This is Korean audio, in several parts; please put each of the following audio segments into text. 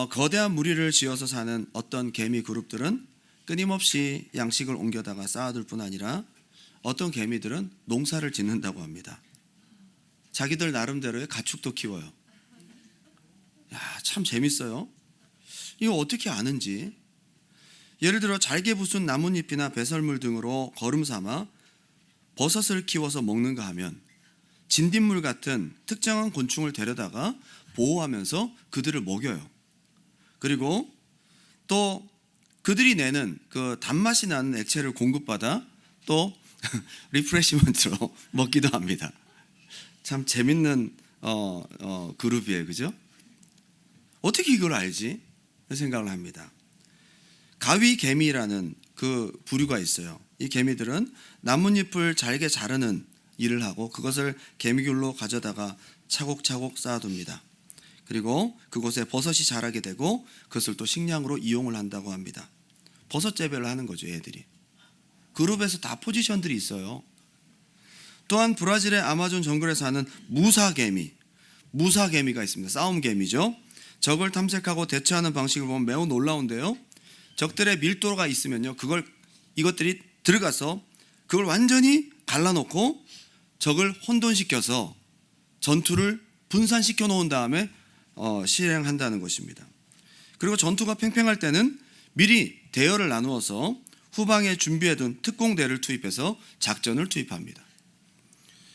거대한 무리를 지어서 사는 어떤 개미 그룹들은 끊임없이 양식을 옮겨다가 쌓아둘 뿐 아니라 어떤 개미들은 농사를 짓는다고 합니다. 자기들 나름대로의 가축도 키워요. 참 재밌어요. 이거 어떻게 아는지. 예를 들어 잘게 부순 나뭇잎이나 배설물 등으로 거름 삼아 버섯을 키워서 먹는가 하면 진딧물 같은 특정한 곤충을 데려다가 보호하면서 그들을 먹여요. 그리고 또 그들이 내는 그 단맛이 나는 액체를 공급받아 또 리프레시먼트로 먹기도 합니다. 참 재밌는 그룹이에요, 그죠? 어떻게 이걸 알지? 생각을 합니다. 가위개미라는 그 부류가 있어요. 이 개미들은 나뭇잎을 잘게 자르는 일을 하고 그것을 개미굴로 가져다가 차곡차곡 쌓아둡니다. 그리고 그곳에 버섯이 자라게 되고 그것을 또 식량으로 이용을 한다고 합니다. 버섯 재배를 하는 거죠, 애들이. 그룹에서 다 포지션들이 있어요. 또한 브라질의 아마존 정글에 사는 무사개미가 있습니다. 싸움개미죠. 적을 탐색하고 대처하는 방식을 보면 매우 놀라운데요. 적들의 밀도가 있으면요, 이것들이 들어가서 그걸 완전히 갈라놓고 적을 혼돈시켜서 전투를 분산시켜 놓은 다음에 실행한다는 것입니다. 그리고 전투가 팽팽할 때는 미리 대열을 나누어서 후방에 준비해둔 특공대를 투입해서 작전을 투입합니다.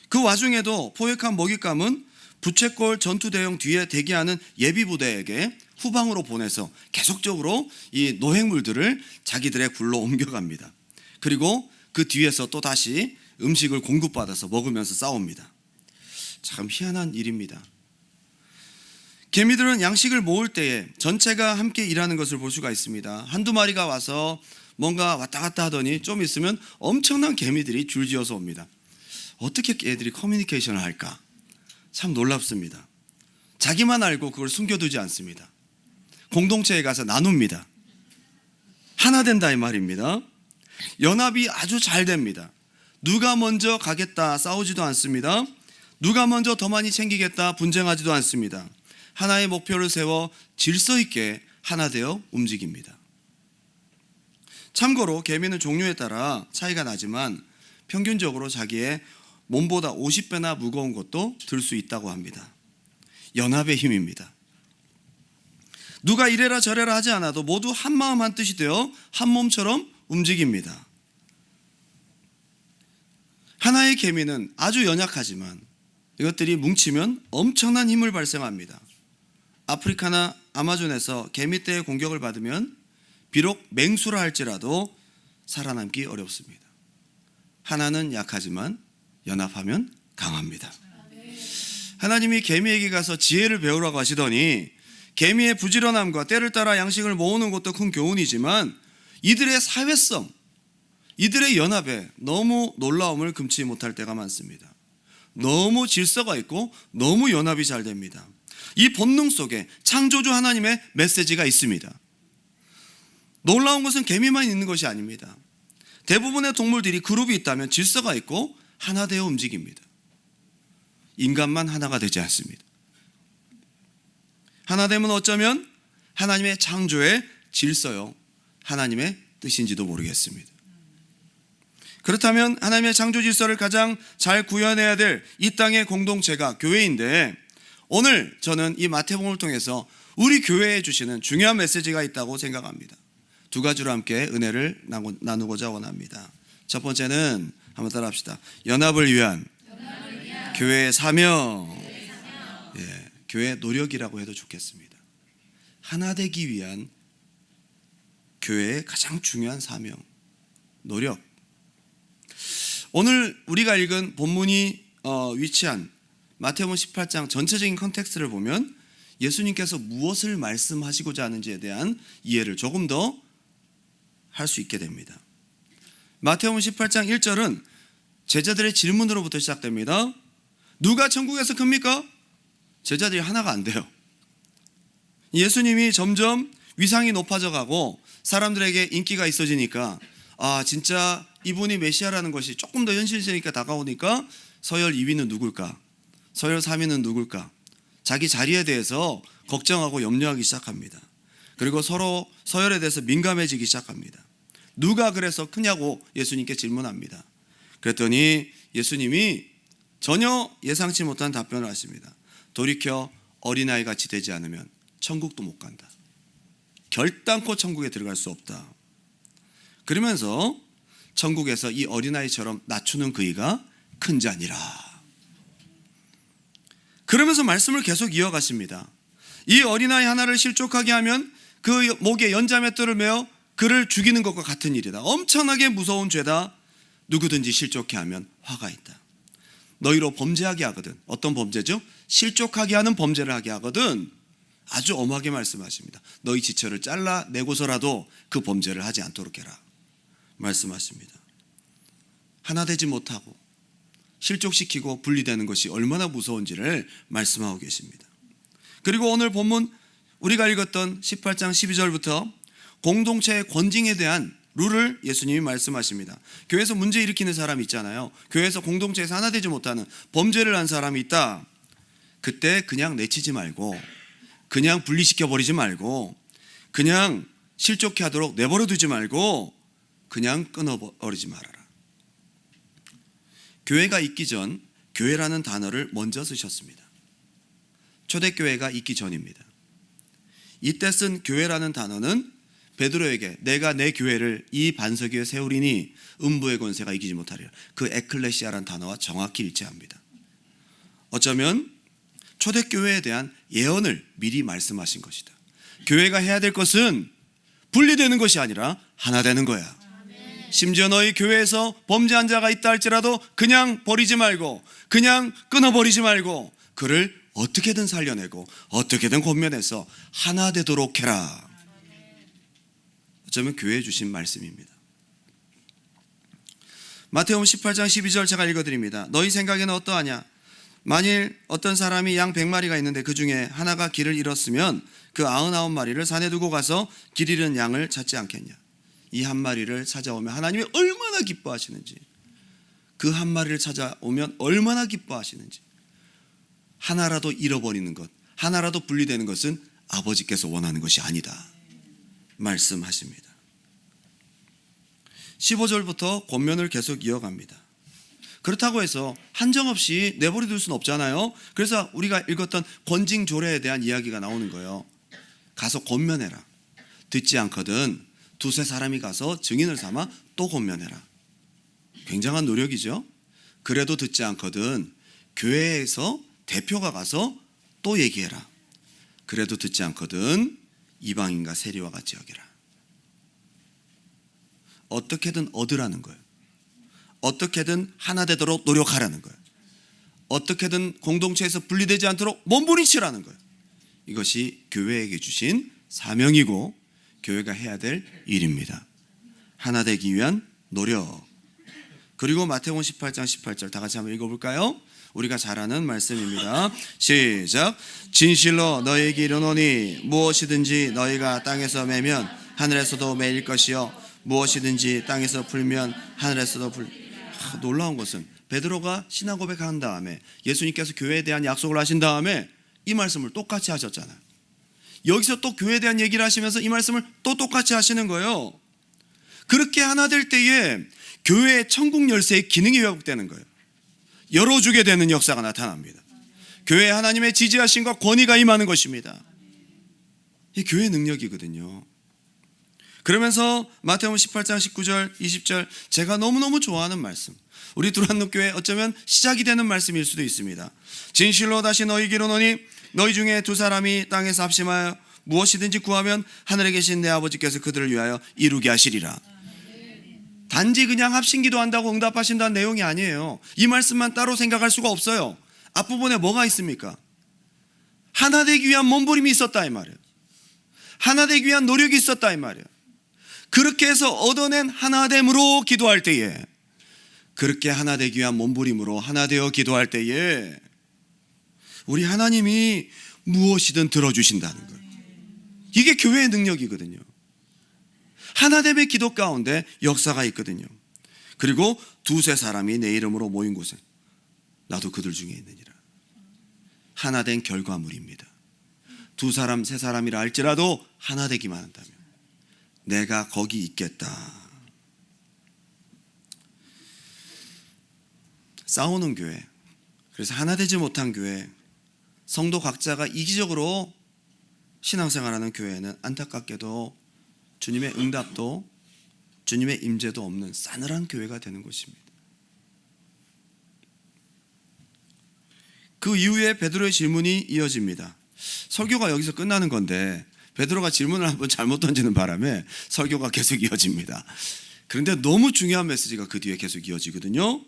그 와중에도 포획한 먹잇감은 부채꼴 전투대용 뒤에 대기하는 예비부대에게 후방으로 보내서 계속적으로 이 노획물들을 자기들의 굴로 옮겨갑니다. 그리고 그 뒤에서 또 다시 음식을 공급받아서 먹으면서 싸웁니다. 참 희한한 일입니다. 개미들은 양식을 모을 때에 전체가 함께 일하는 것을 볼 수가 있습니다. 한두 마리가 와서 뭔가 왔다 갔다 하더니 좀 있으면 엄청난 개미들이 줄지어서 옵니다. 어떻게 애들이 커뮤니케이션을 할까? 참 놀랍습니다. 자기만 알고 그걸 숨겨두지 않습니다. 공동체에 가서 나눕니다. 하나 된다 이 말입니다. 연합이 아주 잘 됩니다. 누가 먼저 가겠다 싸우지도 않습니다. 누가 먼저 더 많이 챙기겠다 분쟁하지도 않습니다. 하나의 목표를 세워 질서 있게 하나 되어 움직입니다. 참고로 개미는 종류에 따라 차이가 나지만 평균적으로 자기의 몸보다 50배나 무거운 것도 들 수 있다고 합니다. 연합의 힘입니다. 누가 이래라 저래라 하지 않아도 모두 한마음 한뜻이 되어 한 몸처럼 움직입니다. 하나의 개미는 아주 연약하지만 이것들이 뭉치면 엄청난 힘을 발생합니다. 아프리카나 아마존에서 개미떼의 공격을 받으면 비록 맹수라 할지라도 살아남기 어렵습니다. 하나는 약하지만 연합하면 강합니다. 하나님이 개미에게 가서 지혜를 배우라고 하시더니 개미의 부지런함과 때를 따라 양식을 모으는 것도 큰 교훈이지만 이들의 사회성, 이들의 연합에 너무 놀라움을 금치 못할 때가 많습니다. 너무 질서가 있고 너무 연합이 잘 됩니다. 이 본능 속에 창조주 하나님의 메시지가 있습니다. 놀라운 것은 개미만 있는 것이 아닙니다. 대부분의 동물들이 그룹이 있다면 질서가 있고 하나 되어 움직입니다. 인간만 하나가 되지 않습니다. 하나 되면 어쩌면 하나님의 창조의 질서요, 하나님의 뜻인지도 모르겠습니다. 그렇다면 하나님의 창조 질서를 가장 잘 구현해야 될 이 땅의 공동체가 교회인데, 오늘 저는 이 마태복음을 통해서 우리 교회에 주시는 중요한 메시지가 있다고 생각합니다. 두 가지로 함께 은혜를 나누고자 원합니다. 첫 번째는 한번 따라 합시다. 연합을 위한 교회의 사명. 예, 교회의 노력이라고 해도 좋겠습니다. 하나 되기 위한 교회의 가장 중요한 사명, 노력. 오늘 우리가 읽은 본문이 위치한 마태복음 18장 전체적인 컨텍스트를 보면 예수님께서 무엇을 말씀하시고자 하는지에 대한 이해를 조금 더 할 수 있게 됩니다. 마태복음 18장 1절은 제자들의 질문으로부터 시작됩니다. 누가 천국에서 큽니까? 제자들이 하나가 안 돼요. 예수님이 점점 위상이 높아져 가고 사람들에게 인기가 있어지니까 진짜 이분이 메시아라는 것이 조금 더 현실적이니까 다가오니까 서열 2위는 누굴까? 서열 3위는 누굴까? 자기 자리에 대해서 걱정하고 염려하기 시작합니다. 그리고 서로 서열에 대해서 민감해지기 시작합니다. 누가 그래서 크냐고 예수님께 질문합니다. 그랬더니 예수님이 전혀 예상치 못한 답변을 하십니다. 돌이켜 어린아이 같이 되지 않으면 천국도 못 간다. 결단코 천국에 들어갈 수 없다. 그러면서 천국에서 이 어린아이처럼 낮추는 그이가 큰 자니라. 그러면서 말씀을 계속 이어가십니다. 이 어린아이 하나를 실족하게 하면 그 목에 연자맷돌을 메어 그를 죽이는 것과 같은 일이다. 엄청나게 무서운 죄다. 누구든지 실족해 하면 화가 있다. 너희로 범죄하게 하거든. 어떤 범죄죠? 실족하게 하는 범죄를 하게 하거든. 아주 엄하게 말씀하십니다. 너희 지체를 잘라내고서라도 그 범죄를 하지 않도록 해라 말씀하십니다. 하나 되지 못하고 실족시키고 분리되는 것이 얼마나 무서운지를 말씀하고 계십니다. 그리고 오늘 본문 우리가 읽었던 18장 12절부터 공동체의 권징에 대한 룰을 예수님이 말씀하십니다. 교회에서 문제 일으키는 사람이 있잖아요. 교회에서 공동체에서 하나 되지 못하는 범죄를 한 사람이 있다. 그때 그냥 내치지 말고, 그냥 분리시켜버리지 말고, 그냥 실족해 하도록 내버려 두지 말고 그냥 끊어버리지 말아라. 교회가 있기 전 교회라는 단어를 먼저 쓰셨습니다. 초대교회가 있기 전입니다. 이때 쓴 교회라는 단어는 베드로에게 내가 내 교회를 이 반석 위에 세우리니 음부의 권세가 이기지 못하리라. 그 에클레시아라는 단어와 정확히 일치합니다. 어쩌면 초대교회에 대한 예언을 미리 말씀하신 것이다. 교회가 해야 될 것은 분리되는 것이 아니라 하나 되는 거야. 심지어 너희 교회에서 범죄한 자가 있다 할지라도 그냥 버리지 말고, 그냥 끊어버리지 말고 그를 어떻게든 살려내고 어떻게든 권면해서 하나 되도록 해라. 어쩌면 교회에 주신 말씀입니다. 마태복음 18장 12절 제가 읽어드립니다. 너희 생각에는 어떠하냐? 만일 어떤 사람이 양 100마리가 있는데 그 중에 하나가 길을 잃었으면 그 99마리를 산에 두고 가서 길 잃은 양을 찾지 않겠냐? 이 한 마리를 찾아오면 하나님이 얼마나 기뻐하시는지, 그 한 마리를 찾아오면 얼마나 기뻐하시는지. 하나라도 잃어버리는 것, 하나라도 분리되는 것은 아버지께서 원하는 것이 아니다 말씀하십니다. 15절부터 권면을 계속 이어갑니다. 그렇다고 해서 한정없이 내버려 둘 수는 없잖아요. 그래서 우리가 읽었던 권징조례에 대한 이야기가 나오는 거예요. 가서 권면해라. 듣지 않거든 두세 사람이 가서 증인을 삼아 또 권면해라. 굉장한 노력이죠. 그래도 듣지 않거든 교회에서 대표가 가서 또 얘기해라. 그래도 듣지 않거든 이방인과 세리와 같이 여기라. 어떻게든 얻으라는 거예요. 어떻게든 하나 되도록 노력하라는 거예요. 어떻게든 공동체에서 분리되지 않도록 몸부림치라는 거예요. 이것이 교회에게 주신 사명이고 교회가 해야 될 일입니다. 하나 되기 위한 노력. 그리고 마태복음 18장 18절 다 같이 한번 읽어볼까요? 우리가 잘 아는 말씀입니다. 시작. 진실로 너희에게 이르노니 무엇이든지 너희가 땅에서 매면 하늘에서도 매일 것이요 무엇이든지 땅에서 풀면 하늘에서도 놀라운 것은 베드로가 신앙 고백한 다음에 예수님께서 교회에 대한 약속을 하신 다음에 이 말씀을 똑같이 하셨잖아요. 여기서 또 교회에 대한 얘기를 하시면서 이 말씀을 또 똑같이 하시는 거예요. 그렇게 하나 될 때에 교회의 천국 열쇠의 기능이 회복되는 거예요. 열어주게 되는 역사가 나타납니다. 교회에 하나님의 지지하심과 권위가 임하는 것입니다. 이 교회의 능력이거든요. 그러면서 마태복음 18장 19절 20절 제가 너무너무 좋아하는 말씀, 우리 두란노 교회 어쩌면 시작이 되는 말씀일 수도 있습니다. 진실로 다시 너희에게 이르노니 너희 중에 두 사람이 땅에서 합심하여 무엇이든지 구하면 하늘에 계신 내 아버지께서 그들을 위하여 이루게 하시리라. 단지 그냥 합심기도 한다고 응답하신다는 내용이 아니에요. 이 말씀만 따로 생각할 수가 없어요. 앞부분에 뭐가 있습니까? 하나 되기 위한 몸부림이 있었다 이 말이에요. 하나 되기 위한 노력이 있었다 이 말이에요. 그렇게 해서 얻어낸 하나됨으로 기도할 때에, 그렇게 하나 되기 위한 몸부림으로 하나 되어 기도할 때에 우리 하나님이 무엇이든 들어주신다는 거예요. 이게 교회의 능력이거든요. 하나됨의 기도 가운데 역사가 있거든요. 그리고 두세 사람이 내 이름으로 모인 곳에 나도 그들 중에 있느니라. 하나 된 결과물입니다. 두 사람 세 사람이라 할지라도 하나 되기만 한다면 내가 거기 있겠다. 싸우는 교회, 그래서 하나 되지 못한 교회, 성도 각자가 이기적으로 신앙생활하는 교회는 안타깝게도 주님의 응답도 주님의 임재도 없는 싸늘한 교회가 되는 것입니다. 그 이후에 베드로의 질문이 이어집니다. 설교가 여기서 끝나는 건데 베드로가 질문을 한번 잘못 던지는 바람에 설교가 계속 이어집니다. 그런데 너무 중요한 메시지가 그 뒤에 계속 이어지거든요.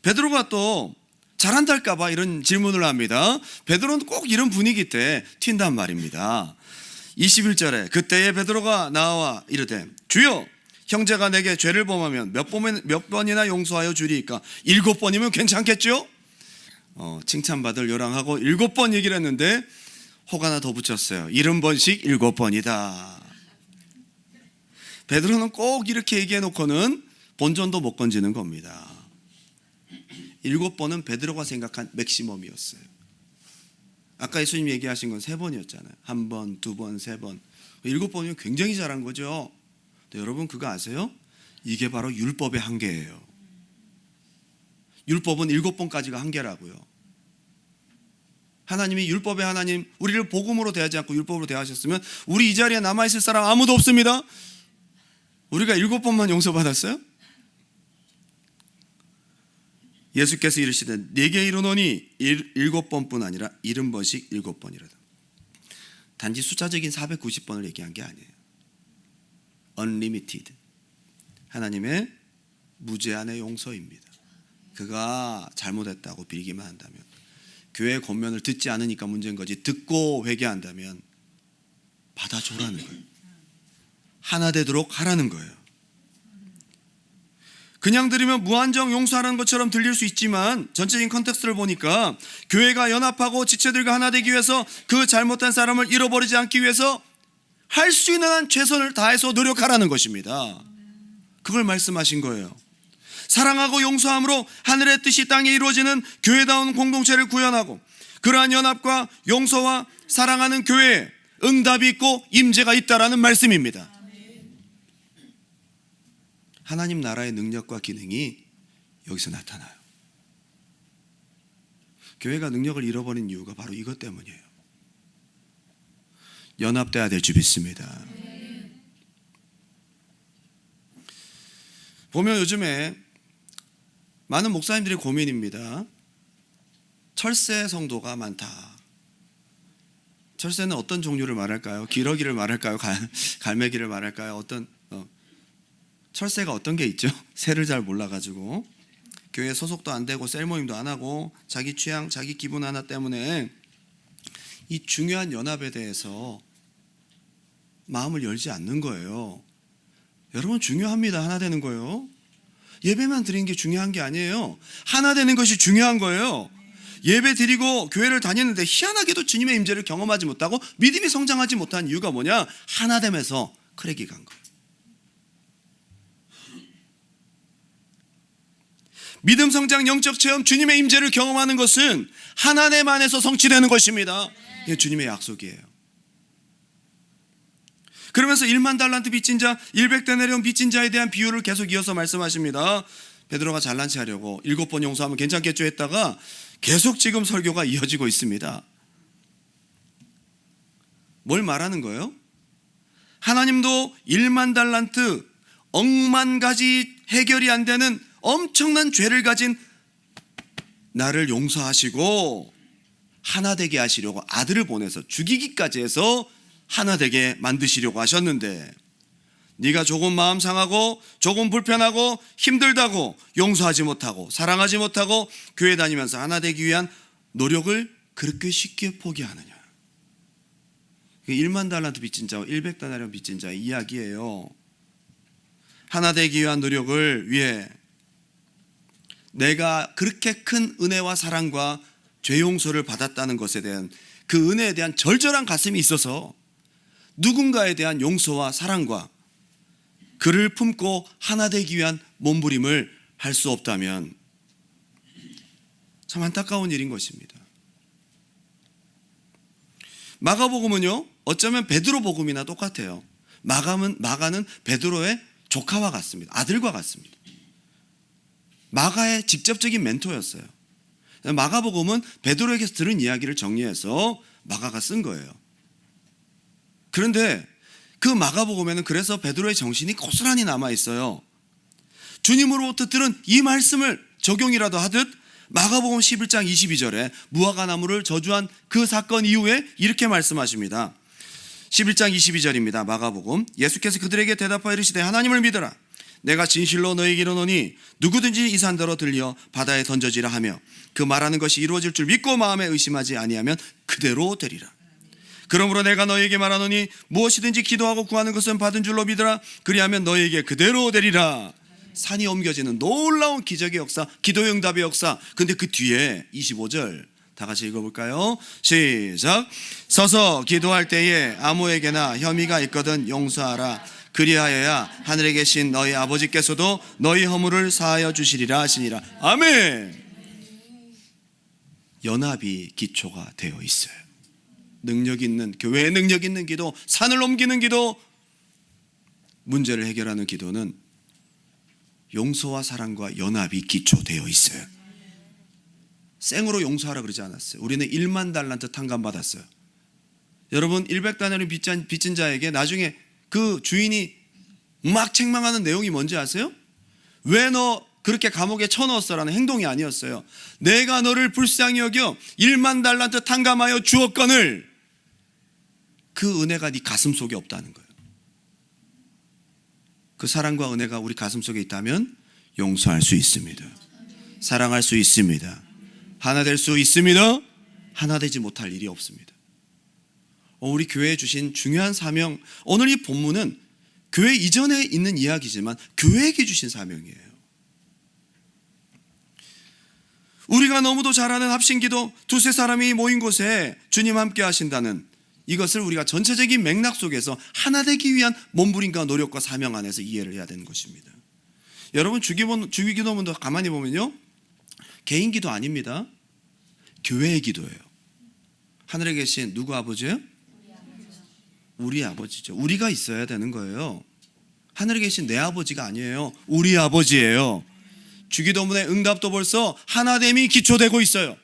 베드로가 또 잘한달까 봐 이런 질문을 합니다. 베드로는 꼭 이런 분위기 때 튄단 말입니다. 21절에 그때에 베드로가 나와 이르되 주여 형제가 내게 죄를 범하면 몇 번이나 용서하여 주리이까? 7번이면 괜찮겠죠? 칭찬받을 요랑하고 7번 얘기를 했는데 혹 하나 더 붙였어요. 70번씩 7번이다. 베드로는 꼭 이렇게 얘기해 놓고는 본전도 못 건지는 겁니다. 7번은 베드로가 생각한 맥시멈이었어요. 아까 예수님 얘기하신 건 3번이었잖아요. 1번, 2번, 3번. 7번이면 굉장히 잘한 거죠. 근데 여러분 그거 아세요? 이게 바로 율법의 한계예요. 율법은 7번까지가 한계라고요. 하나님이 율법의 하나님, 우리를 복음으로 대하지 않고 율법으로 대하셨으면 우리 이 자리에 남아있을 사람 아무도 없습니다. 우리가 7번만 용서받았어요? 예수께서 이르시되 네게 이르노니 7번뿐 아니라 70번씩 7번이라다. 단지 숫자적인 490번을 얘기한 게 아니에요. Unlimited. 하나님의 무제한의 용서입니다. 그가 잘못했다고 빌기만 한다면, 교회의 권면을 듣지 않으니까 문제인 거지 듣고 회개한다면 받아줘라는 거예요. 하나 되도록 하라는 거예요. 그냥 들으면 무한정 용서하는 것처럼 들릴 수 있지만 전체적인 컨텍스트를 보니까 교회가 연합하고 지체들과 하나 되기 위해서 그 잘못한 사람을 잃어버리지 않기 위해서 할 수 있는 한 최선을 다해서 노력하라는 것입니다. 그걸 말씀하신 거예요. 사랑하고 용서함으로 하늘의 뜻이 땅에 이루어지는 교회다운 공동체를 구현하고 그러한 연합과 용서와 사랑하는 교회에 응답이 있고 임재가 있다라는 말씀입니다. 하나님 나라의 능력과 기능이 여기서 나타나요. 교회가 능력을 잃어버린 이유가 바로 이것 때문이에요. 연합돼야 될 줄 믿습니다. 보면 요즘에 많은 목사님들의 고민입니다. 철새 성도가 많다. 철새는 어떤 종류를 말할까요? 기러기를 말할까요? 갈매기를 말할까요? 어떤 철새가 어떤 게 있죠? 새를 잘 몰라가지고 교회 소속도 안 되고 셀 모임도 안 하고 자기 취향, 자기 기분 하나 때문에 이 중요한 연합에 대해서 마음을 열지 않는 거예요. 여러분 중요합니다. 하나 되는 거예요. 예배만 드리는 게 중요한 게 아니에요. 하나 되는 것이 중요한 거예요. 예배 드리고 교회를 다니는데 희한하게도 주님의 임재를 경험하지 못하고 믿음이 성장하지 못한 이유가 뭐냐? 하나됨에서 크랙이 간 거예요. 믿음 성장, 영적 체험, 주님의 임재를 경험하는 것은 하나님 안에서 성취되는 것입니다. 이게 주님의 약속이에요. 그러면서 1만 달란트 빚진 자, 100대 내려온 빚진 자에 대한 비유를 계속 이어서 말씀하십니다. 베드로가 잘난 체 하려고 7번 용서하면 괜찮겠죠 했다가 계속 지금 설교가 이어지고 있습니다. 뭘 말하는 거예요? 하나님도 1만 달란트, 억만 가지 해결이 안 되는 엄청난 죄를 가진 나를 용서하시고 하나 되게 하시려고 아들을 보내서 죽이기까지 해서 하나 되게 만드시려고 하셨는데 네가 조금 마음 상하고 조금 불편하고 힘들다고 용서하지 못하고 사랑하지 못하고 교회 다니면서 하나 되기 위한 노력을 그렇게 쉽게 포기하느냐. 1만 달란트 빚진 자와 100달란트 빚진 자의 이야기예요. 하나 되기 위한 노력을 위해 내가 그렇게 큰 은혜와 사랑과 죄 용서를 받았다는 것에 대한 그 은혜에 대한 절절한 가슴이 있어서 누군가에 대한 용서와 사랑과 그를 품고 하나 되기 위한 몸부림을 할 수 없다면 참 안타까운 일인 것입니다. 마가복음은요, 어쩌면 베드로 복음이나 똑같아요. 마가는 베드로의 조카와 같습니다. 아들과 같습니다. 마가의 직접적인 멘토였어요. 마가복음은 베드로에게서 들은 이야기를 정리해서 마가가 쓴 거예요. 그런데 그 마가복음에는 그래서 베드로의 정신이 고스란히 남아있어요. 주님으로부터 들은 이 말씀을 적용이라도 하듯 마가복음 11장 22절에 무화과 나무를 저주한 그 사건 이후에 이렇게 말씀하십니다. 11장 22절입니다. 마가복음. 예수께서 그들에게 대답하여 이르시되 하나님을 믿어라. 내가 진실로 너희에게 이르노니 누구든지 이 산더러 들려 바다에 던져지라 하며 그 말하는 것이 이루어질 줄 믿고 마음에 의심하지 아니하면 그대로 되리라. 그러므로 내가 너희에게 말하노니 무엇이든지 기도하고 구하는 것은 받은 줄로 믿으라. 그리하면 너희에게 그대로 되리라. 산이 옮겨지는 놀라운 기적의 역사, 기도의 응답의 역사. 근데 그 뒤에 25절 다 같이 읽어볼까요? 시작. 서서 기도할 때에 아무에게나 혐의가 있거든 용서하라. 그리하여야 하늘에 계신 너희 아버지께서도 너희 허물을 사하여 주시리라 하시니라. 아멘. 연합이 기초가 되어 있어요. 능력 있는, 교회의 능력 있는 기도, 산을 옮기는 기도, 문제를 해결하는 기도는 용서와 사랑과 연합이 기초되어 있어요. 생으로 용서하라 그러지 않았어요. 우리는 1만 달란트 탕감 받았어요. 여러분 100달러를 빚진 자에게 나중에 그 주인이 막 책망하는 내용이 뭔지 아세요? 왜 너 그렇게 감옥에 쳐넣었어라는 행동이 아니었어요. 내가 너를 불쌍히 여겨 1만 달란트 탕감하여 주었거늘 그 은혜가 네 가슴 속에 없다는 거예요. 그 사랑과 은혜가 우리 가슴 속에 있다면 용서할 수 있습니다. 사랑할 수 있습니다. 하나 될 수 있습니다. 하나 되지 못할 일이 없습니다. 우리 교회에 주신 중요한 사명, 오늘 이 본문은 교회 이전에 있는 이야기지만 교회에게 주신 사명이에요. 우리가 너무도 잘 아는 합심기도, 두세 사람이 모인 곳에 주님 함께 하신다는 이것을 우리가 전체적인 맥락 속에서 하나 되기 위한 몸부림과 노력과 사명 안에서 이해를 해야 되는 것입니다. 여러분 주기도문도 가만히 보면요, 개인 기도 아닙니다. 교회의 기도예요. 하늘에 계신 누구 아버지예요? 우리 아버지죠. 우리가 있어야 되는 거예요. 하늘에 계신 내 아버지가 아니에요. 우리 아버지예요. 주기도문의 응답도 벌써 하나됨이 기초되고 있어요.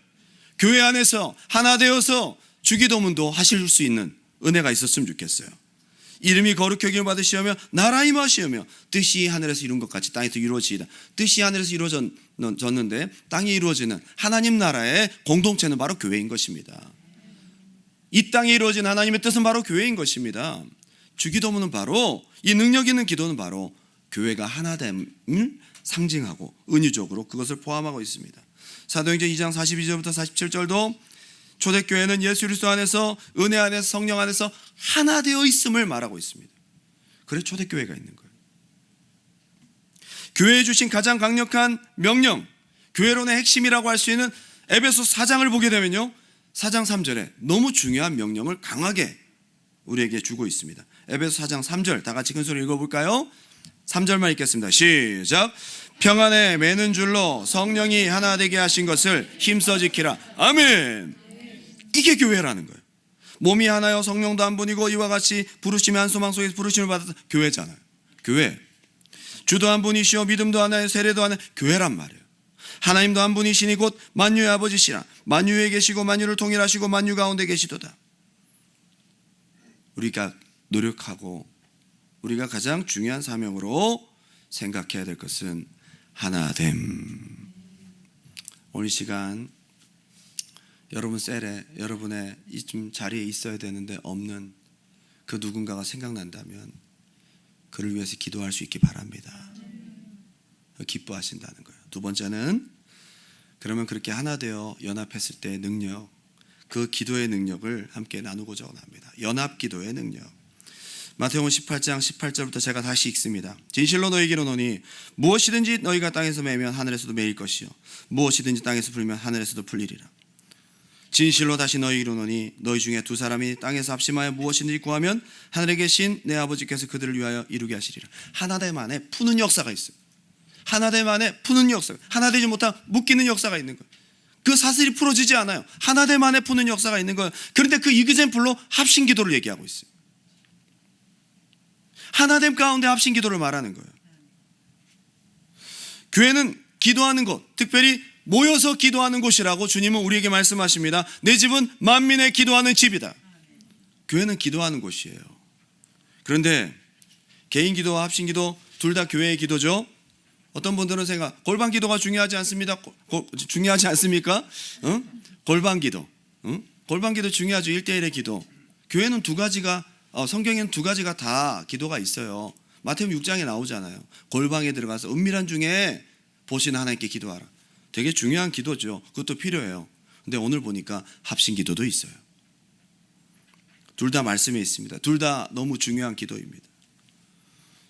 교회 안에서 하나 되어서 주기도문도 하실 수 있는 은혜가 있었으면 좋겠어요. 이름이 거룩히 여김을 받으시오며 나라 임하시오며 뜻이 하늘에서 이룬 것 같이 땅에서 이루어지이다. 뜻이 하늘에서 이루어졌는데 땅에 이루어지는 하나님 나라의 공동체는 바로 교회인 것입니다. 이 땅에 이루어진 하나님의 뜻은 바로 교회인 것입니다. 주기도문은 바로, 이 능력 있는 기도는 바로 교회가 하나됨을 상징하고 은유적으로 그것을 포함하고 있습니다. 사도행전 2장 42절부터 47절도 초대교회는 예수 그리스도 안에서, 은혜 안에서, 성령 안에서 하나 되어 있음을 말하고 있습니다. 그래서 초대교회가 있는 거예요. 교회에 주신 가장 강력한 명령, 교회론의 핵심이라고 할 수 있는 에베소 4장을 보게 되면요, 4장 3절에 너무 중요한 명령을 강하게 우리에게 주고 있습니다. 에베소 4장 3절 다 같이 큰 소리 읽어볼까요? 3절만 읽겠습니다. 시작. 평안에 매는 줄로 성령이 하나 되게 하신 것을 힘써 지키라. 아멘. 이게 교회라는 거예요. 몸이 하나요 성령도 한 분이고 이와 같이 부르심의 한 소망 속에서 부르심을 받아서 교회잖아요. 교회. 주도 한 분이시오 믿음도 하나요 세례도 하나요. 교회란 말이에요. 하나님도 한 분이시니 곧 만유의 아버지시라. 만유에 계시고 만유를 통일하시고 만유 가운데 계시도다. 우리가 노력하고 우리가 가장 중요한 사명으로 생각해야 될 것은 하나됨. 오늘 시간 여러분 셀에, 여러분의 이 자리에 있어야 되는데 없는 그 누군가가 생각난다면 그를 위해서 기도할 수 있기 바랍니다. 기뻐하신다는 거예요. 두 번째는, 그러면 그렇게 하나 되어 연합했을 때의 능력, 그 기도의 능력을 함께 나누고자 합니다. 연합 기도의 능력. 마태복음 18장 18절부터 제가 다시 읽습니다. 진실로 너희에게 이르노니 무엇이든지 너희가 땅에서 매면 하늘에서도 매일 것이요 무엇이든지 땅에서 풀면 하늘에서도 풀리리라. 진실로 다시 너희에게 이르노니 너희 중에 두 사람이 땅에서 합심하여 무엇이든지 구하면 하늘에 계신 내 아버지께서 그들을 위하여 이루게 하시리라. 하나됨 안에 푸는 역사가 있어요. 하나됨 안에 푸는 역사, 하나 되지 못한 묶이는 역사가 있는 거예요. 그 사슬이 풀어지지 않아요. 하나됨 안에 푸는 역사가 있는 거예요. 그런데 그 이그젠플로 합심기도를 얘기하고 있어요. 하나됨 가운데 합심기도를 말하는 거예요. 교회는 기도하는 곳, 특별히 모여서 기도하는 곳이라고 주님은 우리에게 말씀하십니다. 내 집은 만민의 기도하는 집이다. 교회는 기도하는 곳이에요. 그런데 개인 기도와 합심 기도 둘 다 교회의 기도죠. 어떤 분들은 골방 기도가 중요하지 않습니다. 중요하지 않습니까? 골방 기도. 골방 기도 중요하죠. 1대1의 기도. 교회는 두 가지가 성경에는 두 가지가 다 기도가 있어요. 마태복음 6장에 나오잖아요. 골방에 들어가서 은밀한 중에 보시는 하나님께 기도하라. 되게 중요한 기도죠. 그것도 필요해요. 근데 오늘 보니까 합심 기도도 있어요. 둘 다 말씀에 있습니다. 둘 다 너무 중요한 기도입니다.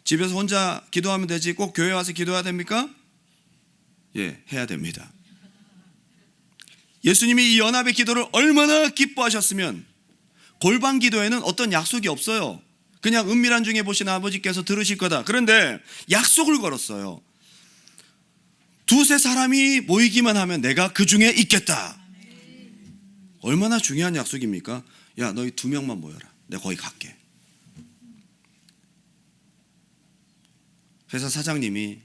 집에서 혼자 기도하면 되지 꼭 교회 와서 기도해야 됩니까? 예, 해야 됩니다. 예수님이 이 연합의 기도를 얼마나 기뻐하셨으면 골방 기도에는 어떤 약속이 없어요. 그냥 은밀한 중에 보시는 아버지께서 들으실 거다. 그런데 약속을 걸었어요. 두세 사람이 모이기만 하면 내가 그 중에 있겠다. 얼마나 중요한 약속입니까? 야, 너희 2명만 모여라. 내가 거기 갈게. 회사 사장님이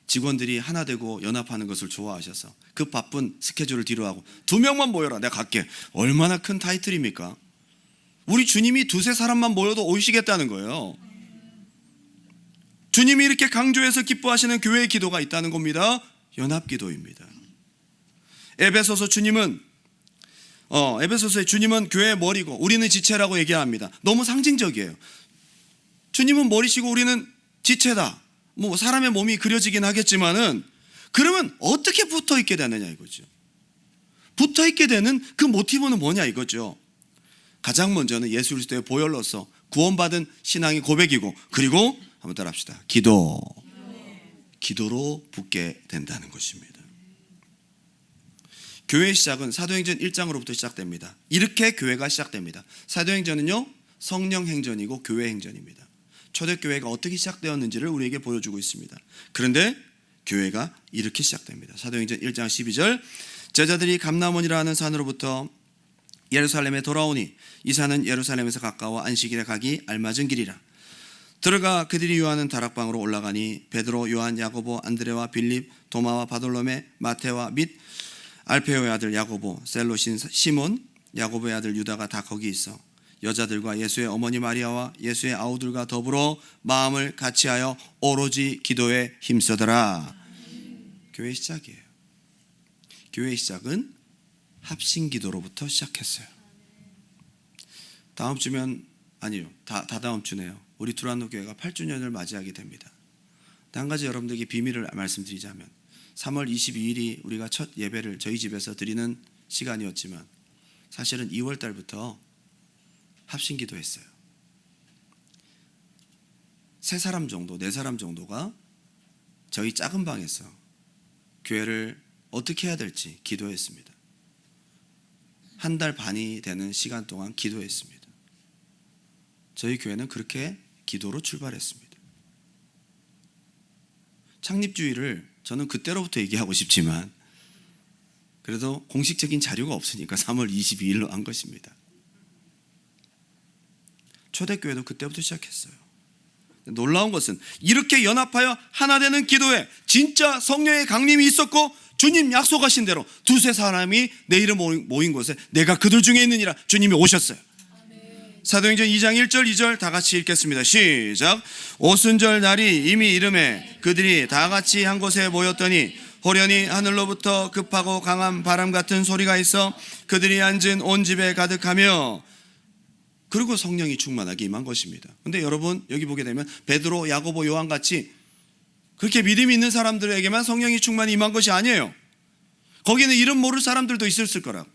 직원들이 하나 되고 연합하는 것을 좋아하셔서 그 바쁜 스케줄을 뒤로하고 2명만 모여라. 내가 갈게. 얼마나 큰 타이틀입니까? 우리 주님이 두세 사람만 모여도 오시겠다는 거예요. 주님이 이렇게 강조해서 기뻐하시는 교회의 기도가 있다는 겁니다. 연합기도입니다. 에베소서의 주님은 교회의 머리고 우리는 지체라고 얘기합니다. 너무 상징적이에요. 주님은 머리시고 우리는 지체다. 사람의 몸이 그려지긴 하겠지만은 그러면 어떻게 붙어 있게 되느냐 이거죠. 붙어 있게 되는 그 모티브는 뭐냐 이거죠. 가장 먼저는 예수 그리스도의 보혈로서 구원받은 신앙의 고백이고, 그리고 한번 따라합시다. 기도로 붙게 된다는 것입니다. 교회의 시작은 사도행전 1장으로부터 시작됩니다. 이렇게 교회가 시작됩니다. 사도행전은요, 성령 행전이고 교회 행전입니다. 초대교회가 어떻게 시작되었는지를 우리에게 보여주고 있습니다. 그런데 교회가 이렇게 시작됩니다. 사도행전 1장 12절, 제자들이 감람원이라 하는 산으로부터 예루살렘에 돌아오니 이 산은 예루살렘에서 가까워 안식일에 가기 알맞은 길이라. 들어가 그들이 유하는 다락방으로 올라가니 베드로, 요한, 야고보, 안드레와 빌립, 도마와 바돌로메, 마테와 및 알페오의 아들 야고보, 셀롯인 시몬, 야고보의 아들 유다가 다 거기 있어 여자들과 예수의 어머니 마리아와 예수의 아우들과 더불어 마음을 같이하여 오로지 기도에 힘쓰더라. 교회의 시작이에요. 교회의 시작은 합심기도로부터 시작했어요. 다음 주면 아니요, 다다음 주네요. 우리 두란노 교회가 8주년을 맞이하게 됩니다. 한 가지 여러분들에게 비밀을 말씀드리자면 3월 22일이 우리가 첫 예배를 저희 집에서 드리는 시간이었지만 사실은 2월 달부터 합심기도 했어요. 3사람 정도, 4사람 정도가 저희 작은 방에서 교회를 어떻게 해야 될지 기도했습니다. 1달 반이 되는 시간 동안 기도했습니다. 저희 교회는 그렇게 기도로 출발했습니다. 창립주의를 저는 그때로부터 얘기하고 싶지만 그래도 공식적인 자료가 없으니까 3월 22일로 한 것입니다. 초대교회도 그때부터 시작했어요. 놀라운 것은 이렇게 연합하여 하나 되는 기도에 진짜 성령의 강림이 있었고 주님 약속하신 대로 두세 사람이 내 이름 모인 곳에 내가 그들 중에 있느니라 주님이 오셨어요. 사도행전 2장 1절 2절 다 같이 읽겠습니다. 시작. 오순절 날이 이미 이름에 그들이 다 같이 한 곳에 모였더니 호련히 하늘로부터 급하고 강한 바람 같은 소리가 있어 그들이 앉은 온 집에 가득하며, 그리고 성령이 충만하게 임한 것입니다. 근데 여러분 여기 보게 되면 베드로, 야고보, 요한 같이 그렇게 믿음이 있는 사람들에게만 성령이 충만히 임한 것이 아니에요. 거기는 이름 모를 사람들도 있었을 거라고.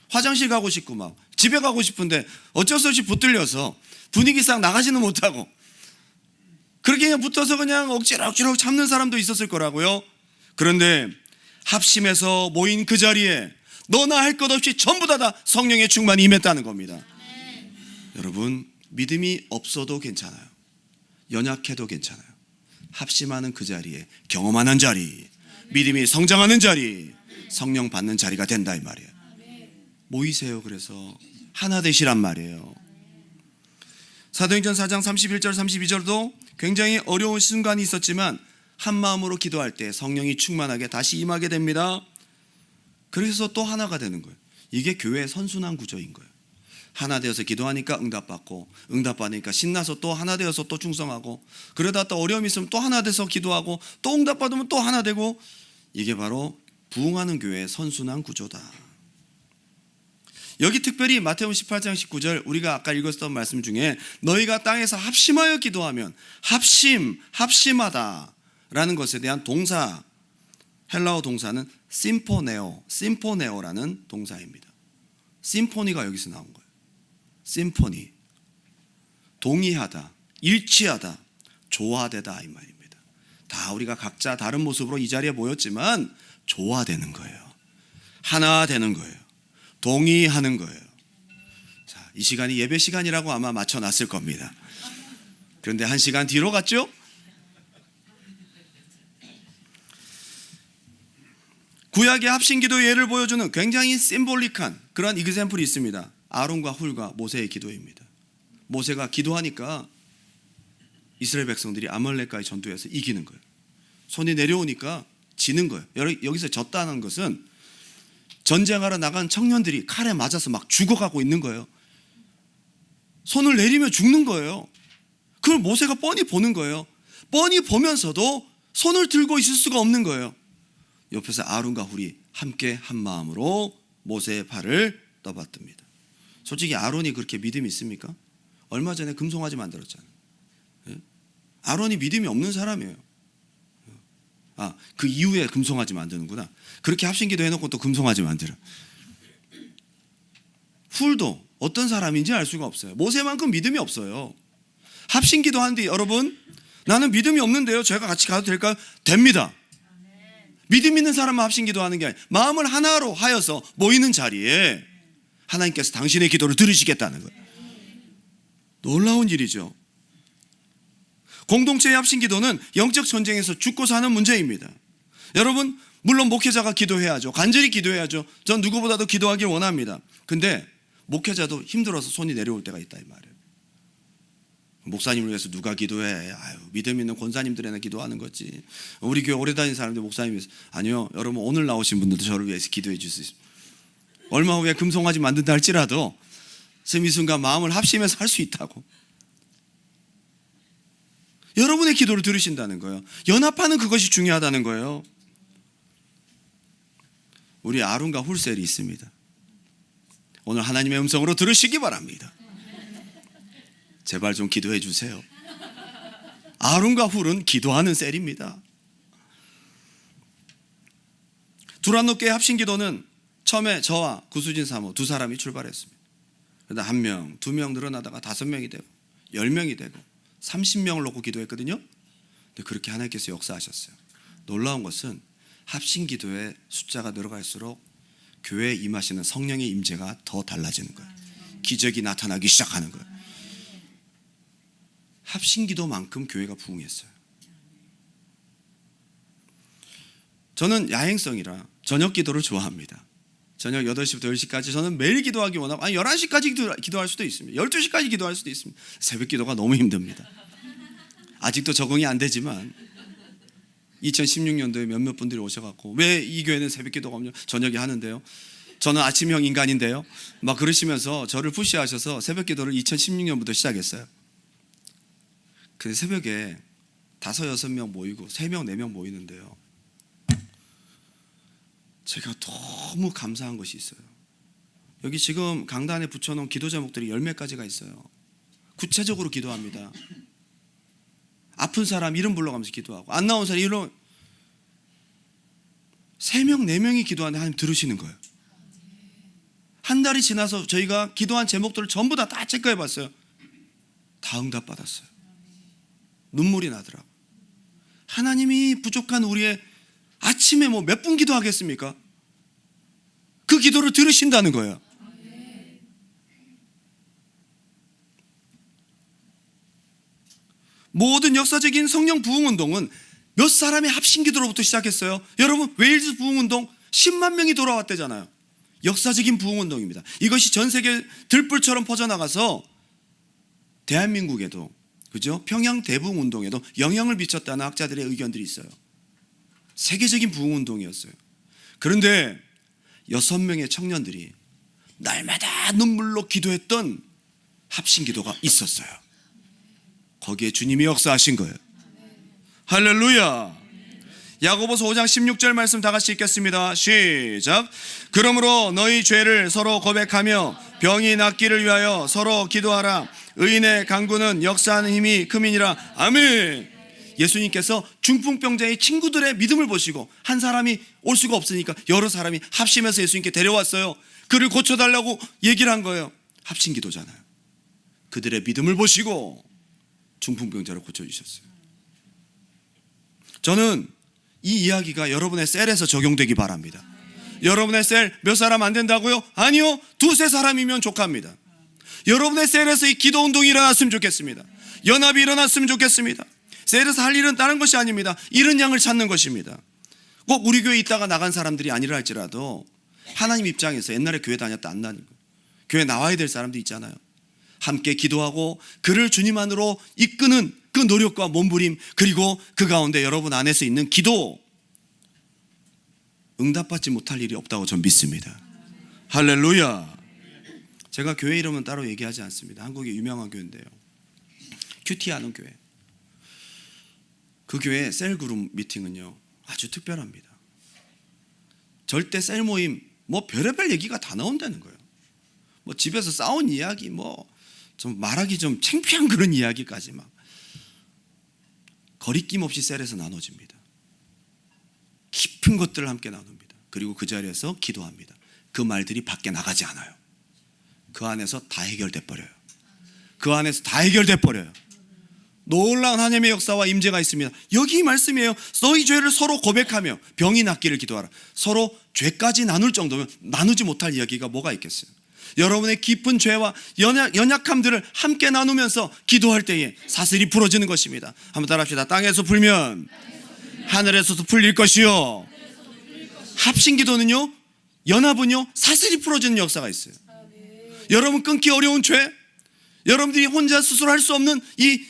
화장실 가고 싶고 막 집에 가고 싶은데 어쩔 수 없이 붙들려서 분위기상 나가지는 못하고 그렇게 그냥 붙어서 그냥 억지로 참는 사람도 있었을 거라고요. 그런데 합심해서 모인 그 자리에 너나 할 것 없이 전부 다 성령의 충만이 임했다는 겁니다. 여러분 믿음이 없어도 괜찮아요. 연약해도 괜찮아요. 합심하는 그 자리에 경험하는 자리, 믿음이 성장하는 자리, 성령 받는 자리가 된다 이 말이에요. 모이세요. 그래서 하나 되시란 말이에요. 사도행전 4장 31절 32절도 굉장히 어려운 순간이 있었지만 한 마음으로 기도할 때 성령이 충만하게 다시 임하게 됩니다. 그래서 또 하나가 되는 거예요. 이게 교회의 선순환 구조인 거예요. 하나 되어서 기도하니까 응답받고, 응답받으니까 신나서 또 하나 되어서 또 충성하고, 그러다 또 어려움이 있으면 또 하나 돼서 기도하고, 또 응답받으면 또 하나 되고, 이게 바로 부흥하는 교회의 선순환 구조다. 여기 특별히 마태복음 18장 19절 우리가 아까 읽었던 말씀 중에 너희가 땅에서 합심하여 기도하면, 합심하다 라는 것에 대한 동사, 헬라어 동사는 심포네오라는 동사입니다. 심포니가 여기서 나온 거예요. 심포니, 동의하다, 일치하다, 조화되다 이 말입니다. 다 우리가 각자 다른 모습으로 이 자리에 모였지만 조화되는 거예요. 하나 되는 거예요. 동의하는 거예요. 자, 이 시간이 예배 시간이라고 아마 맞춰놨을 겁니다. 그런데 한 시간 뒤로 갔죠? 구약의 합심기도의 예를 보여주는 굉장히 심볼릭한 그런 이그샘플이 있습니다. 아론과 훌과 모세의 기도입니다. 모세가 기도하니까 이스라엘 백성들이 아말렉과의 전투에서 이기는 거예요. 손이 내려오니까 지는 거예요. 여기서 졌다는 것은 전쟁하러 나간 청년들이 칼에 맞아서 막 죽어가고 있는 거예요. 손을 내리면 죽는 거예요. 그걸 모세가 뻔히 보는 거예요. 뻔히 보면서도 손을 들고 있을 수가 없는 거예요. 옆에서 아론과 훌이 함께 한 마음으로 모세의 팔을 떠받듭니다. 솔직히 아론이 그렇게 믿음이 있습니까? 얼마 전에 금송아지 만들었잖아요. 아론이 믿음이 없는 사람이에요. 그 이후에 금송아지 만드는구나. 그렇게 합심기도 해놓고 또 금송아지 만들어. 훌도 어떤 사람인지 알 수가 없어요. 모세만큼 믿음이 없어요. 합심기도 하는데 여러분, 나는 믿음이 없는데요, 제가 같이 가도 될까요? 됩니다. 믿음 있는 사람만 합심기도 하는 게 아니라 마음을 하나로 하여서 모이는 자리에 하나님께서 당신의 기도를 들으시겠다는 거예요. 놀라운 일이죠. 공동체의 합심기도는 영적 전쟁에서 죽고 사는 문제입니다. 여러분, 물론 목회자가 기도해야죠. 간절히 기도해야죠. 전 누구보다도 기도하길 원합니다. 근데 목회자도 힘들어서 손이 내려올 때가 있다 이 말이에요. 목사님을 위해서 누가 기도해? 믿음 있는 권사님들이나 기도하는 거지. 우리 교회 오래 다닌 사람들 목사님 위해서. 아니요, 여러분 오늘 나오신 분들도 저를 위해서 기도해 주세요. 얼마 후에 금송아지 만든다 할지라도 지금 이 순간 마음을 합심해서 할 수 있다고. 여러분의 기도를 들으신다는 거예요. 연합하는 그것이 중요하다는 거예요. 우리 아론과 훌셀이 있습니다. 오늘 하나님의 음성으로 들으시기 바랍니다. 제발 좀 기도해 주세요. 아론과 훌은 기도하는 셀입니다. 두란노교의 합심기도는 처음에 저와 구수진 사모 두 사람이 출발했습니다. 그러다 1명, 2명 늘어나다가 5명이 되고 10명이 되고 30명을 놓고 기도했거든요. 근데 그렇게 하나님께서 역사하셨어요. 놀라운 것은 합심기도의 숫자가 늘어갈수록 교회에 임하시는 성령의 임재가 더 달라지는 거예요. 기적이 나타나기 시작하는 거예요. 합심기도만큼 교회가 부흥했어요. 저는 야행성이라 저녁 기도를 좋아합니다. 저녁 8시부터 10시까지 저는 매일 기도하기 원하고 11시까지 기도할 수도 있습니다. 12시까지 기도할 수도 있습니다. 새벽 기도가 너무 힘듭니다. 아직도 적응이 안 되지만 2016년도에 몇몇 분들이 오셔갖고 왜 이 교회는 새벽 기도가 없냐? 저녁에 하는데요. 저는 아침형 인간인데요. 막 그러시면서 저를 푸시하셔서 새벽 기도를 2016년부터 시작했어요. 근데 새벽에 5, 6명 모이고 3명, 4명 모이는데요. 제가 너무 감사한 것이 있어요. 여기 지금 강단에 붙여놓은 기도 제목들이 10몇 가지가 있어요. 구체적으로 기도합니다. 아픈 사람 이름 불러가면서 기도하고 안 나온 사람 이름 3명, 4명이 기도하는데 하나님 들으시는 거예요. 한 달이 지나서 저희가 기도한 제목들을 전부 다 체크해 봤어요. 다 응답받았어요. 눈물이 나더라고요. 하나님이 부족한 우리의 아침에 몇 분 기도하겠습니까? 그 기도를 들으신다는 거예요. 모든 역사적인 성령 부흥운동은 몇 사람의 합심기도로부터 시작했어요. 여러분, 웨일즈 부흥운동 10만 명이 돌아왔대잖아요. 역사적인 부흥운동입니다. 이것이 전 세계 들불처럼 퍼져나가서 대한민국에도, 그죠? 평양 대부흥운동에도 영향을 미쳤다는 학자들의 의견들이 있어요. 세계적인 부흥운동이었어요. 그런데 6명의 청년들이 날마다 눈물로 기도했던 합심기도가 있었어요. 거기에 주님이 역사하신 거예요. 할렐루야. 야고보서 5장 16절 말씀 다 같이 읽겠습니다. 시작. 그러므로 너희 죄를 서로 고백하며 병이 낫기를 위하여 서로 기도하라. 의인의 간구는 역사하는 힘이 크미니라. 아멘. 예수님께서 중풍병자의 친구들의 믿음을 보시고 한 사람이 올 수가 없으니까 여러 사람이 합심해서 예수님께 데려왔어요. 그를 고쳐달라고 얘기를 한 거예요. 합심기도잖아요. 그들의 믿음을 보시고 중풍병자를 고쳐주셨어요. 저는 이 이야기가 여러분의 셀에서 적용되기 바랍니다. 여러분의 셀 몇 사람 안 된다고요? 아니요, 2-3사람이면 족합니다. 여러분의 셀에서 이 기도운동이 일어났으면 좋겠습니다. 연합이 일어났으면 좋겠습니다. 셀에서 할 일은 다른 것이 아닙니다. 잃은 양을 찾는 것입니다. 꼭 우리 교회에 있다가 나간 사람들이 아니라 할지라도 하나님 입장에서 옛날에 교회 다녔다 안 나는 거예요. 교회 나와야 될 사람도 있잖아요. 함께 기도하고 그를 주님 안으로 이끄는 그 노력과 몸부림, 그리고 그 가운데 여러분 안에서 있는 기도, 응답받지 못할 일이 없다고 저는 믿습니다. 할렐루야. 제가 교회 이름은 따로 얘기하지 않습니다. 한국의 유명한 교회인데요, 큐티하는 교회. 그 교회 셀그룹 미팅은요 아주 특별합니다. 절대 셀 모임 뭐 별의별 얘기가 다 나온다는 거예요. 뭐 집에서 싸운 이야기, 뭐 좀 말하기 좀 창피한 그런 이야기까지 막 거리낌 없이 셀에서 나눠집니다. 깊은 것들을 함께 나눕니다. 그리고 그 자리에서 기도합니다. 그 말들이 밖에 나가지 않아요. 그 안에서 다 해결돼 버려요. 그 안에서 다 해결돼 버려요. 놀라운 하나님의 역사와 임재가 있습니다. 여기 이 말씀이에요. 너희 죄를 서로 고백하며 병이 낫기를 기도하라. 서로 죄까지 나눌 정도면 나누지 못할 이야기가 뭐가 있겠어요. 여러분의 깊은 죄와 연약함들을 함께 나누면서 기도할 때에 사슬이 풀어지는 것입니다. 한번 따라합시다. 땅에서 풀면 하늘에서도 풀릴 것이요. 합심기도는요, 연합은요, 사슬이 풀어지는 역사가 있어요. 여러분 끊기 어려운 죄, 여러분들이 혼자 스스로 할 수 없는 이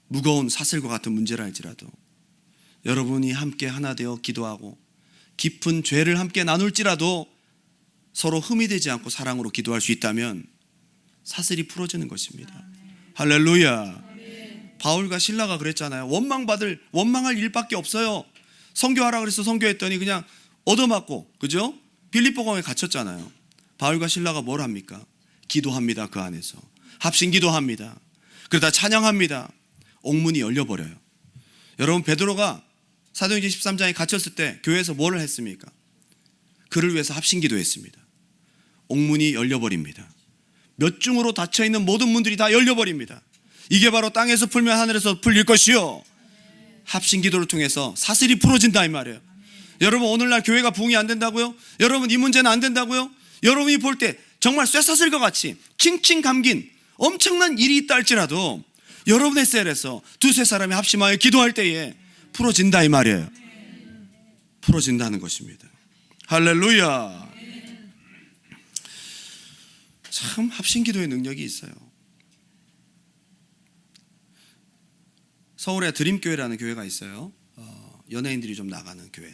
무거운 사슬과 같은 문제라 할지라도 여러분이 함께 하나 되어 기도하고 깊은 죄를 함께 나눌지라도 서로 흠이 되지 않고 사랑으로 기도할 수 있다면 사슬이 풀어지는 것입니다. 할렐루야. 바울과 실라가 그랬잖아요. 원망할 일밖에 없어요. 선교하라 그래서 선교했더니 그냥 얻어맞고, 그죠? 빌립보공에 갇혔잖아요. 바울과 실라가 뭘 합니까? 기도합니다. 그 안에서 합심기도합니다. 그러다 찬양합니다. 옥문이 열려버려요. 여러분, 베드로가 사도행전 13장에 갇혔을 때 교회에서 뭘 했습니까? 그를 위해서 합심기도했습니다. 옥문이 열려버립니다. 몇 중으로 닫혀있는 모든 문들이 다 열려버립니다. 이게 바로 땅에서 풀면 하늘에서 풀릴 것이요, 합심기도를 통해서 사슬이 풀어진다 이 말이에요. 여러분, 오늘날 교회가 부흥이 안 된다고요? 여러분, 이 문제는 안 된다고요? 여러분이 볼 때 정말 쇠사슬과 같이 칭칭 감긴 엄청난 일이 있다 할지라도 여러분의 셀에서 2-3사람이 합심하여 기도할 때에 풀어진다 이 말이에요. 풀어진다는 것입니다. 할렐루야. 참 합심기도의 능력이 있어요. 서울에 드림교회라는 교회가 있어요. 연예인들이 좀 나가는 교회.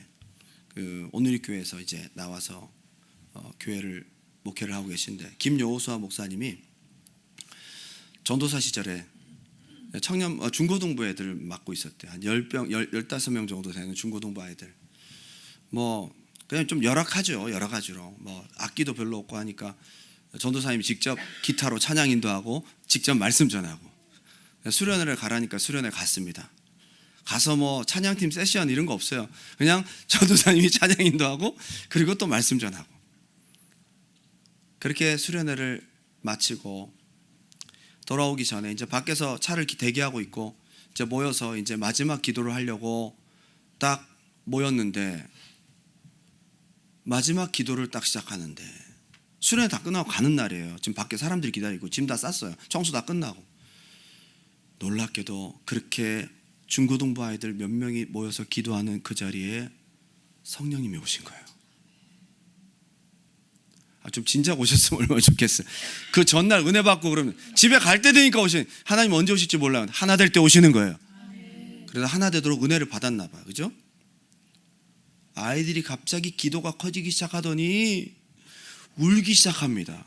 그 오늘리 교회에서 이제 나와서 교회를 목회를 하고 계신데, 김여호수아 목사님이 전도사 시절에 청년 중고등부 애들 맡고 있었대. 한 15명 정도 되는 중고등부 아이들. 뭐 그냥 좀 열악하죠. 여러 가지로 뭐 악기도 별로 없고 하니까 전도사님이 직접 기타로 찬양 인도하고 직접 말씀 전하고, 수련회를 가라니까 수련회 갔습니다. 가서 뭐 찬양팀 세션 이런 거 없어요. 그냥 전도사님이 찬양 인도하고 그리고 또 말씀 전하고, 그렇게 수련회를 마치고 돌아오기 전에 이제 밖에서 차를 대기하고 있고 이제 모여서 이제 마지막 기도를 하려고 딱 모였는데, 마지막 기도를 딱 시작하는데 수련회 다 끝나고 가는 날이에요. 지금 밖에 사람들이 기다리고 짐 다 쌌어요. 청소 다 끝나고. 놀랍게도 그렇게 중고등부 아이들 몇 명이 모여서 기도하는 그 자리에 성령님이 오신 거예요. 좀 진작 오셨으면 얼마나 좋겠어요. 그 전날 은혜 받고 그러면 집에 갈 때 되니까 오시는, 하나님 언제 오실지 몰라요. 하나 될 때 오시는 거예요. 그래서 하나 되도록 은혜를 받았나 봐요. 그죠? 아이들이 갑자기 기도가 커지기 시작하더니 울기 시작합니다.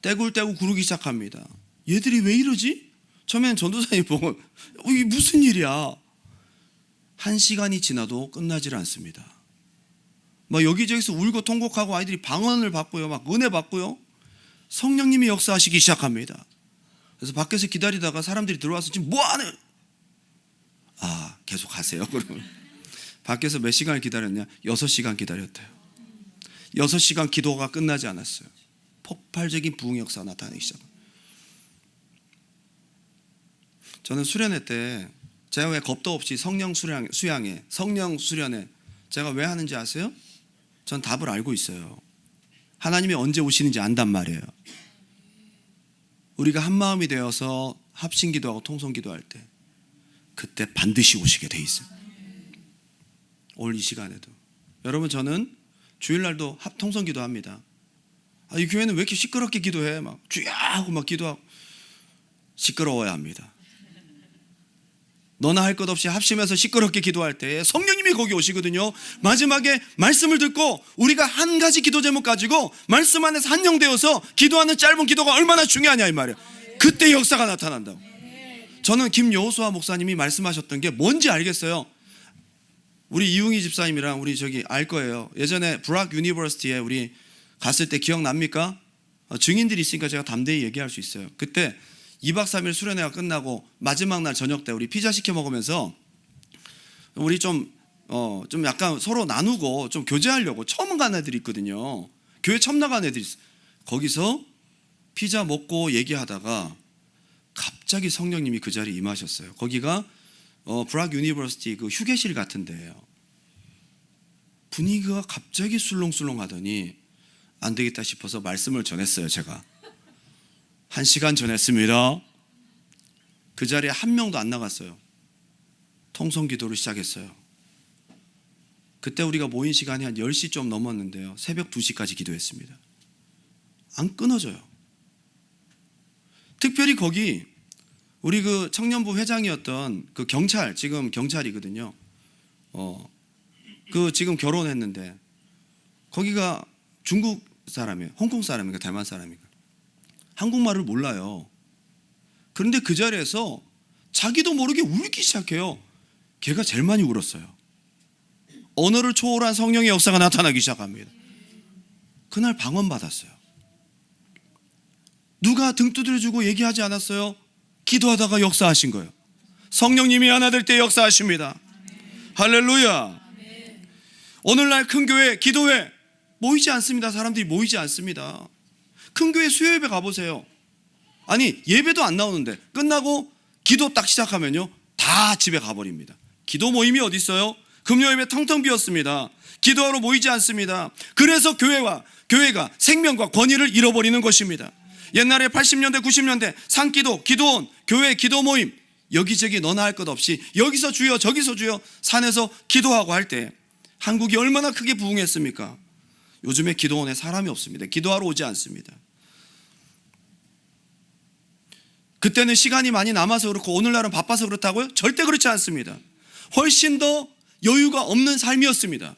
떼굴떼굴 구르기 시작합니다. 얘들이 왜 이러지? 처음에는 전도사님 보고 이게 무슨 일이야? 1시간이 지나도 끝나질 않습니다. 막 여기저기서 울고 통곡하고 아이들이 방언을 받고요, 막 은혜 받고요, 성령님이 역사하시기 시작합니다. 그래서 밖에서 기다리다가 사람들이 들어와서 지금 뭐 하는? 아, 계속 하세요. 그러면 밖에서 몇 시간을 기다렸냐? 6시간 기다렸대요. 6시간 기도가 끝나지 않았어요. 폭발적인 부흥 역사가 나타나기 시작합니다. 저는 수련회 때 제가 왜 겁도 없이 성령 수양회, 성령 수련회 제가 왜 하는지 아세요? 전 답을 알고 있어요. 하나님이 언제 오시는지 안단 말이에요. 우리가 한 마음이 되어서 합심 기도하고 통성 기도할 때 그때 반드시 오시게 돼 있어요. 오늘 이 시간에도 여러분, 저는 주일날도 통성 기도합니다. 이 교회는 왜 이렇게 시끄럽게 기도해? 막 주야 하고 막 기도하고. 시끄러워야 합니다. 너나 할 것 없이 합심해서 시끄럽게 기도할 때 성령님이 거기 오시거든요. 마지막에 말씀을 듣고 우리가 한 가지 기도 제목 가지고 말씀 안에서 한영되어서 기도하는 짧은 기도가 얼마나 중요하냐 이 말이에요. 그때 역사가 나타난다고. 저는 김여호수아 목사님이 말씀하셨던 게 뭔지 알겠어요. 우리 이웅희 집사님이랑 우리 저기 알 거예요. 예전에 브락 유니버시티에 우리 갔을 때 기억납니까? 증인들이 있으니까 제가 담대히 얘기할 수 있어요. 그때 2박 3일 수련회가 끝나고 마지막 날 저녁 때 우리 피자 시켜 먹으면서 우리 좀 약간 서로 나누고 좀 교제하려고 처음 간 애들이 있거든요. 교회 처음 나간 애들이 있어요. 거기서 피자 먹고 얘기하다가 갑자기 성령님이 그 자리에 임하셨어요. 거기가 브락 유니버시티 그 휴게실 같은 데예요. 분위기가 갑자기 술렁술렁 하더니 안 되겠다 싶어서 말씀을 전했어요. 제가 1시간 전했습니다. 그 자리에 한 명도 안 나갔어요. 통성 기도를 시작했어요. 그때 우리가 모인 시간이 한 10시 좀 넘었는데요, 새벽 2시까지 기도했습니다. 안 끊어져요. 특별히 거기 우리 그 청년부 회장이었던 그 경찰, 지금 경찰이거든요. 그 지금 결혼했는데 거기가 중국 사람이에요. 홍콩 사람인가 대만 사람인가. 한국말을 몰라요. 그런데 그 자리에서 자기도 모르게 울기 시작해요. 걔가 제일 많이 울었어요. 언어를 초월한 성령의 역사가 나타나기 시작합니다. 그날 방언 받았어요. 누가 등 두드려주고 얘기하지 않았어요. 기도하다가 역사하신 거예요. 성령님이 하나 될 때 역사하십니다. 할렐루야. 오늘날 큰 교회, 기도회 모이지 않습니다. 사람들이 모이지 않습니다. 큰 교회 수요예배 가보세요. 아니 예배도 안 나오는데 끝나고 기도 딱 시작하면요 다 집에 가버립니다. 기도 모임이 어디 있어요? 금요예배 텅텅 비었습니다. 기도하러 모이지 않습니다. 그래서 교회가 생명과 권위를 잃어버리는 것입니다. 옛날에 80년대 90년대 산기도, 기도원, 교회 기도 모임 여기저기 너나 할 것 없이 여기서 주여 저기서 주여 산에서 기도하고 할 때 한국이 얼마나 크게 부흥했습니까? 요즘에 기도원에 사람이 없습니다. 기도하러 오지 않습니다. 그때는 시간이 많이 남아서 그렇고 오늘날은 바빠서 그렇다고요? 절대 그렇지 않습니다. 훨씬 더 여유가 없는 삶이었습니다.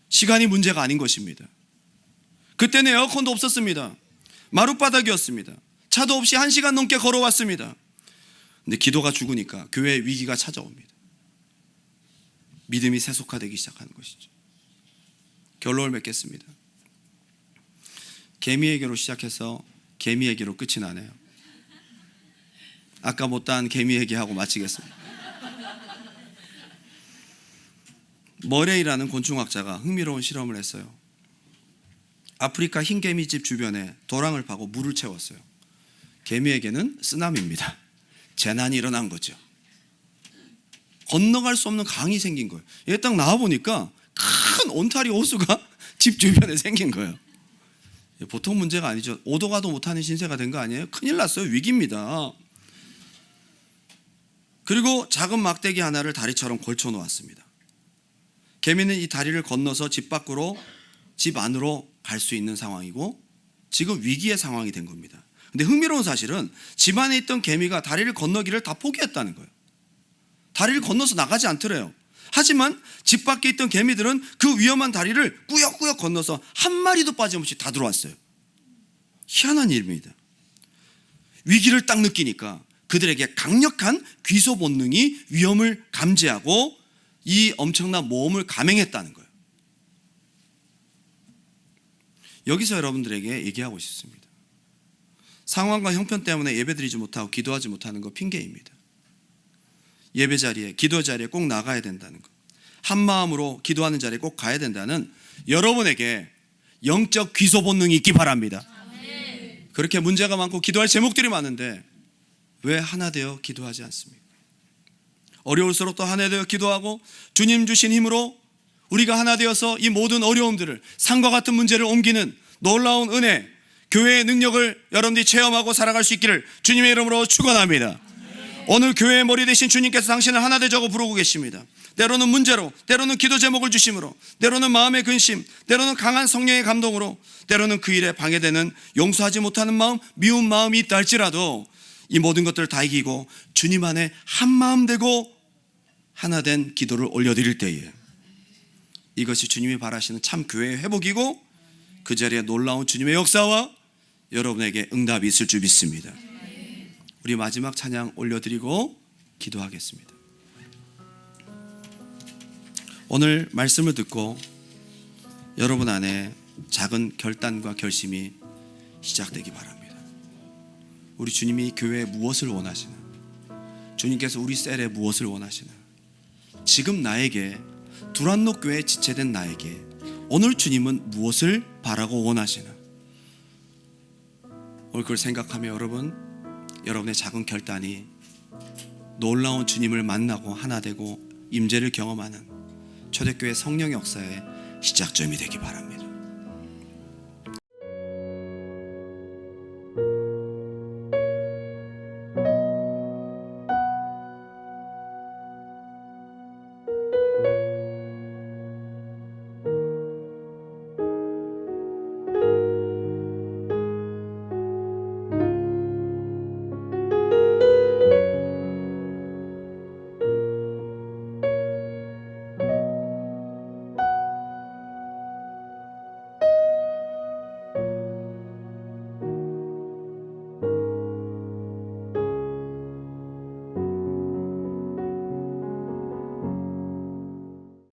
시간이 문제가 아닌 것입니다. 그때는 에어컨도 없었습니다. 마룻바닥이었습니다. 차도 없이 1시간 넘게 걸어왔습니다. 근데 기도가 죽으니까 교회의 위기가 찾아옵니다. 믿음이 세속화되기 시작하는 것이죠. 결론을 맺겠습니다. 개미에게로 시작해서 개미에게로 끝이 나네요. 아까 못다한 개미 얘기하고 마치겠습니다. 머레이라는 곤충학자가 흥미로운 실험을 했어요. 아프리카 흰개미집 주변에 도랑을 파고 물을 채웠어요. 개미에게는 쓰나미입니다. 재난이 일어난 거죠. 건너갈 수 없는 강이 생긴 거예요. 얘 딱 나와보니까 큰 온타리 호수가 집 주변에 생긴 거예요. 보통 문제가 아니죠. 오도 가도 못하는 신세가 된 거 아니에요? 큰일 났어요. 위기입니다. 그리고 작은 막대기 하나를 다리처럼 걸쳐 놓았습니다. 개미는 이 다리를 건너서 집 밖으로, 집 안으로 갈 수 있는 상황이고 지금 위기의 상황이 된 겁니다. 근데 흥미로운 사실은 집 안에 있던 개미가 다리를 건너기를 다 포기했다는 거예요. 다리를 건너서 나가지 않더래요. 하지만 집 밖에 있던 개미들은 그 위험한 다리를 꾸역꾸역 건너서 한 마리도 빠짐없이 다 들어왔어요. 희한한 일입니다. 위기를 딱 느끼니까 그들에게 강력한 귀소 본능이 위험을 감지하고 이 엄청난 모험을 감행했다는 거예요. 여기서 여러분들에게 얘기하고 싶습니다. 상황과 형편 때문에 예배드리지 못하고 기도하지 못하는 거 핑계입니다. 예배 자리에, 기도 자리에 꼭 나가야 된다는 것, 한 마음으로 기도하는 자리에 꼭 가야 된다는 여러분에게 영적 귀소 본능이 있기 바랍니다. 그렇게 문제가 많고 기도할 제목들이 많은데 왜 하나 되어 기도하지 않습니까? 어려울수록 또 하나 되어 기도하고 주님 주신 힘으로 우리가 하나 되어서 이 모든 어려움들을, 산과 같은 문제를 옮기는 놀라운 은혜, 교회의 능력을 여러분들이 체험하고 살아갈 수 있기를 주님의 이름으로 축원합니다. 오늘 교회의 머리 되신 주님께서 당신을 하나 되자고 부르고 계십니다. 때로는 문제로, 때로는 기도 제목을 주심으로, 때로는 마음의 근심, 때로는 강한 성령의 감동으로, 때로는 그 일에 방해되는 용서하지 못하는 마음, 미운 마음이 있다 할지라도 이 모든 것들을 다 이기고 주님 안에 한 마음 되고 하나 된 기도를 올려드릴 때에 이것이 주님이 바라시는 참 교회의 회복이고 그 자리에 놀라운 주님의 역사와 여러분에게 응답이 있을 줄 믿습니다. 우리 마지막 찬양 올려드리고 기도하겠습니다. 오늘 말씀을 듣고 여러분 안에 작은 결단과 결심이 시작되기 바랍니다. 우리 주님이 교회에 무엇을 원하시나? 주님께서 우리 셀에 무엇을 원하시나? 지금 나에게, 두란노 교회에 지체된 나에게 오늘 주님은 무엇을 바라고 원하시나? 오늘 그걸 생각하며 여러분의 작은 결단이 놀라운 주님을 만나고 하나 되고 임재를 경험하는 초대교회 성령 역사의 시작점이 되기 바랍니다.